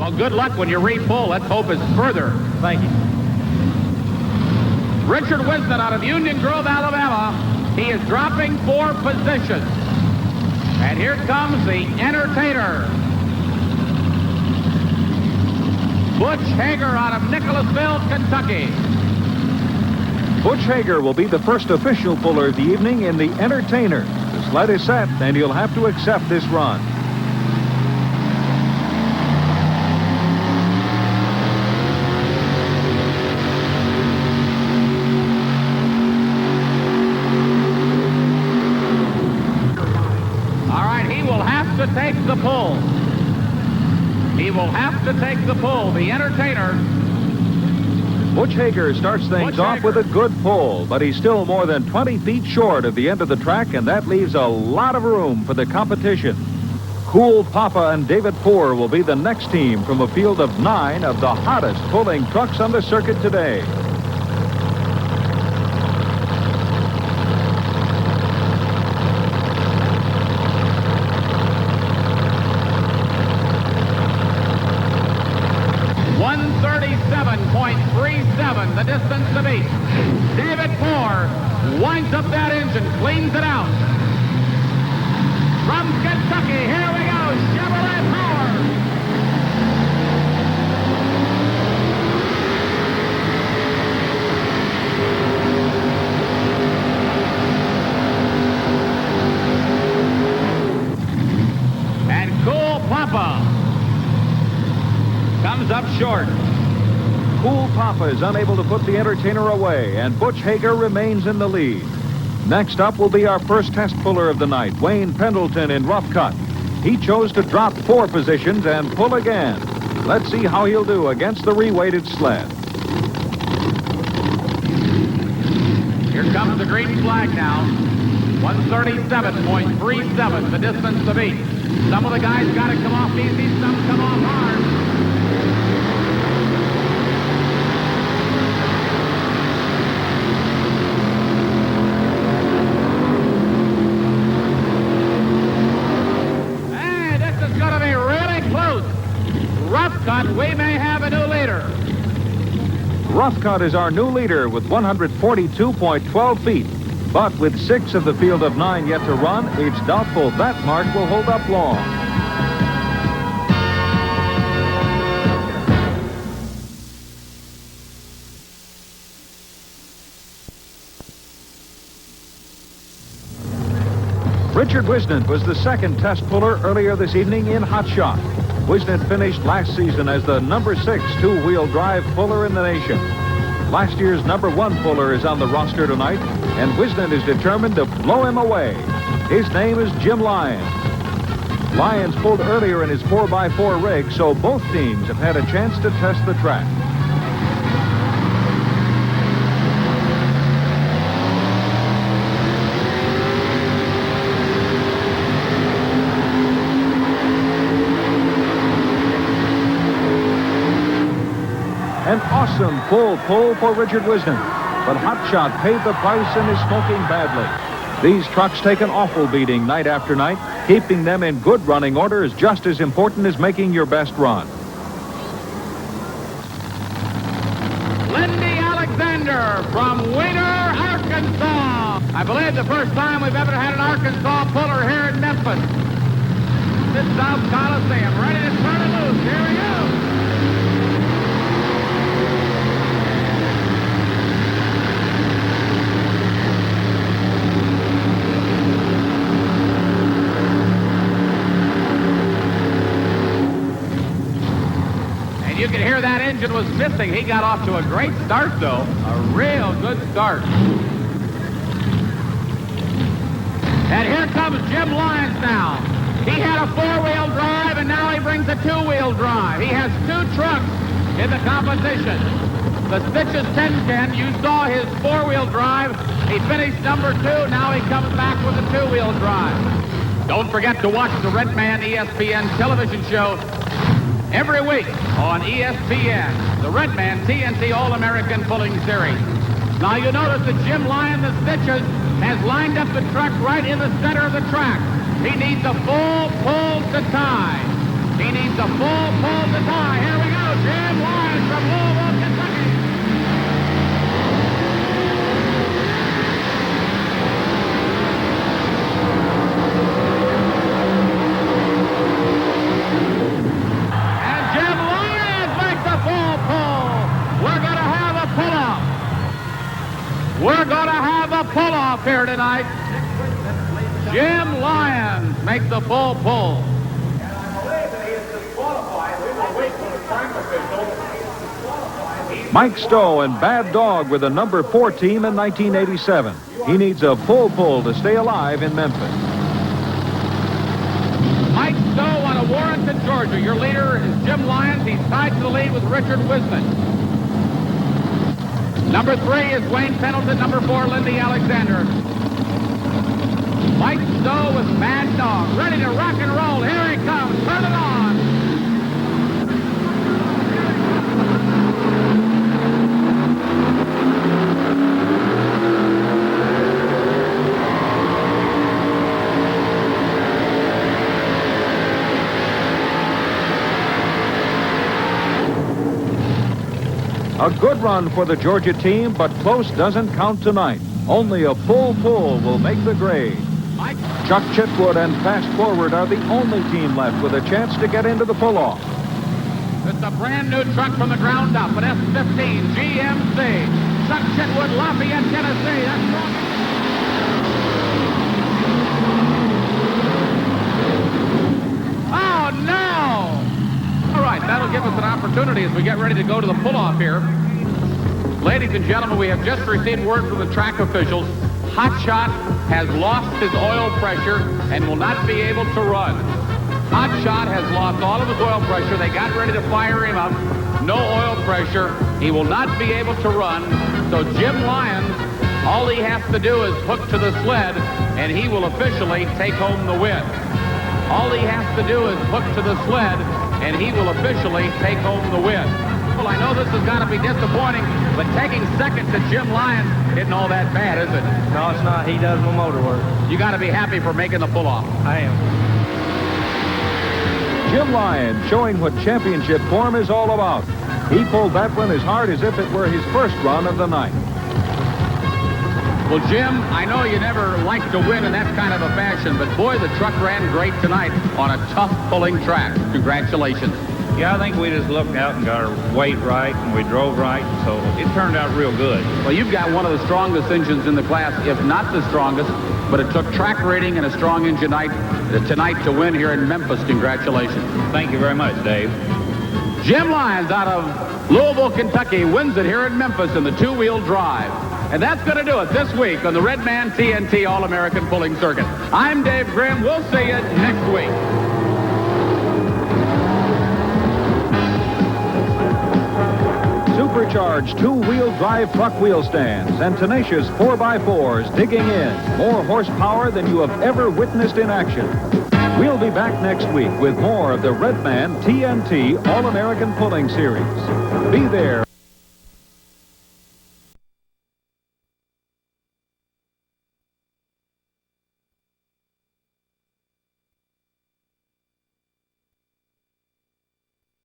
Well, good luck when you re-pull. Let's hope it's further. Thank you. Richard Whisenant out of Union Grove, Alabama. He is dropping 4 positions. And here comes the entertainer. Butch Hager out of Nicholasville, Kentucky. Butch Hager will be the first official puller of the evening in the entertainer. The sled is set, and he'll have to accept this run. To take the pull. He will have to take the pull. The entertainer. Butch Hager starts things off with a good pull, but he's still more than 20 feet short of the end of the track, and that leaves a lot of room for the competition. Cool Papa and David Poor will be the next team from a field of 9 of the hottest pulling trucks on the circuit today. The distance to beat. David Poor winds up that engine, cleans it out. From Kentucky, here we go, Chevrolet Power. And Cool Papa comes up short. Cool Papa is unable to put the entertainer away, and Butch Hager remains in the lead. Next up will be our first test puller of the night, Wayne Pendleton in rough cut. He chose to drop 4 positions and pull again. Let's see how he'll do against the reweighted sled. Here comes the green flag now. 137.37, the distance to beat. Some of the guys got to come off easy, some come off hard. We may have a new leader. Rough Cut is our new leader with 142.12 feet. But with 6 of the field of 9 yet to run, it's doubtful that mark will hold up long. Richard Whisenant was the second test puller earlier this evening in Hot Shot. Whisenant finished last season as the number 6 two-wheel drive puller in the nation. Last year's number 1 puller is on the roster tonight, and Whisenant is determined to blow him away. His name is Jim Lyons. Lyons pulled earlier in his 4x4 rig, so both teams have had a chance to test the track. An awesome full pull for Richard Whisenant, but Hot Shot paid the price and is smoking badly. These trucks take an awful beating night after night. Keeping them in good running order is just as important as making your best run. Lindy Alexander from Wiener, Arkansas. I believe the first time we've ever had an Arkansas puller here in Memphis. Mid South Coliseum, ready to turn it loose. Here we go. You could hear that engine was missing. He got off to a great start, though. A real good start. And here comes Jim Lyons now. He had a 4-wheel drive, and now he brings a 2-wheel drive. He has 2 trucks in the competition. The Stitches 1010, you saw his 4-wheel drive. He finished number 2. Now he comes back with a 2-wheel drive. Don't forget to watch the Red Man ESPN television show every week on ESPN, the Red Man TNT All-American Pulling Series. Now you notice that Jim Lyons, the Stitches, has lined up the truck right in the center of the track. He needs a full pull to tie. He needs a full pull to tie. Jim Lyons makes the full pull. Mike Stowe and Bad Dog were the number 4 team in 1987. He needs a full pull to stay alive in Memphis. Mike Stowe out of Warrenton, Georgia. Your leader is Jim Lyons. He's tied to the lead with Richard Whisenant. Number 3 is Wayne Pendleton. Number 4, Lindy Alexander. Mike Stowe with Bad Dog, ready to rock and roll. Here he comes. Turn it on. A good run for the Georgia team, but close doesn't count tonight. Only a full pull will make the grade. Chuck Chitwood and Fast Forward are the only team left with a chance to get into the pull-off. It's a brand new truck from the ground up, an F-15 GMC. Chuck Chitwood, Lafayette, Tennessee. That's wrong. Oh, no! All right, that'll give us an opportunity as we get ready to go to the pull-off here. Ladies and gentlemen, we have just received word from the track officials. Hot Shot has lost his oil pressure and will not be able to run. Hot Shot has lost all of his oil pressure. They got ready to fire him up. No oil pressure. He will not be able to run. So Jim Lyons, all he has to do is hook to the sled, and he will officially take home the win. All he has to do is hook to the sled, and he will officially take home the win. Well, I know this has got to be disappointing, but taking second to Jim Lyons isn't all that bad, is it? No, it's not. He does my motor work. You got to be happy for making the pull-off. I am. Jim Lyons showing what championship form is all about. He pulled that one as hard as if it were his first run of the night. Well, Jim, I know you never like to win in that kind of a fashion, but boy, the truck ran great tonight on a tough pulling track. Congratulations. Yeah, I think we just looked out and got our weight right, and we drove right, so it turned out real good. Well, you've got one of the strongest engines in the class, if not the strongest, but it took track rating and a strong engine tonight to win here in Memphis. Congratulations. Thank you very much, Dave. Jim Lyons out of Louisville, Kentucky wins it here in Memphis in the two-wheel drive. And that's going to do it this week on the Red Man TNT All-American Pulling Circuit. I'm Dave Grimm. We'll see you next week. Supercharged two-wheel drive truck wheel stands and tenacious 4x4s digging in. More horsepower than you have ever witnessed in action. We'll be back next week with more of the Red Man TNT All-American Pulling Series. Be there.